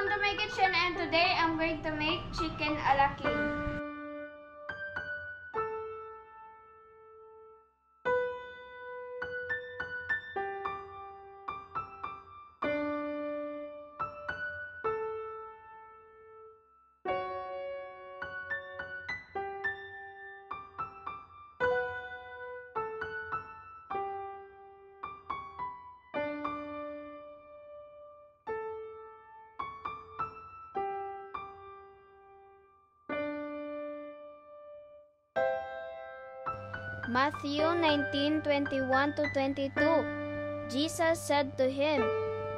Welcome to my kitchen, and today I'm going to make chicken alaki. Matthew 19:21-22. Jesus said to him,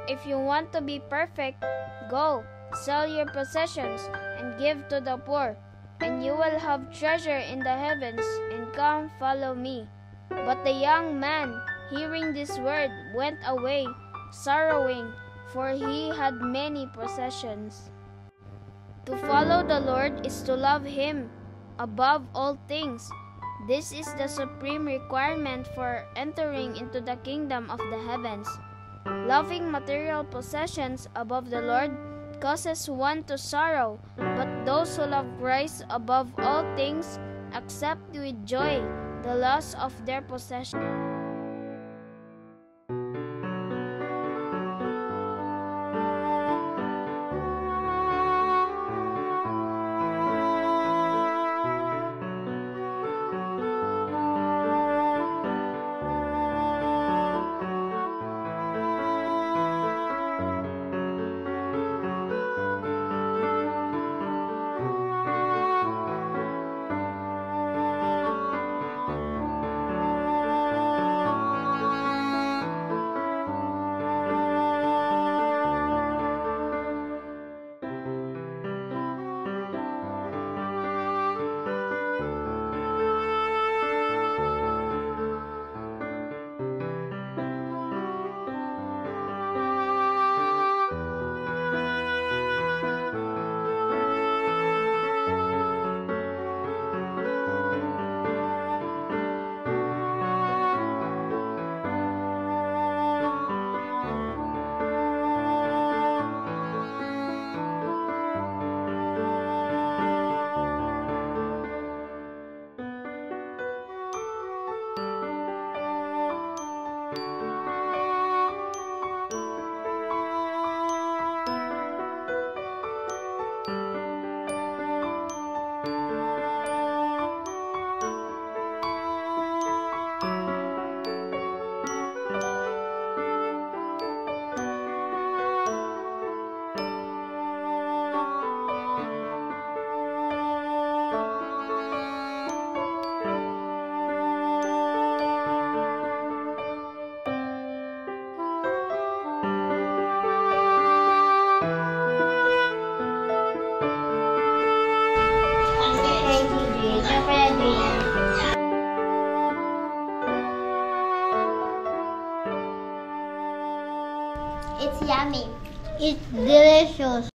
"If you want to be perfect, go, sell your possessions and give to the poor, and you will have treasure in the heavens, and come follow me." But the young man, hearing this word, went away, sorrowing, for he had many possessions. To follow the Lord is to love Him above all things. This is the supreme requirement for entering into the kingdom of the heavens. Loving material possessions above the Lord causes one to sorrow, but those who love Christ above all things accept with joy the loss of their possessions. It's yummy. It's delicious.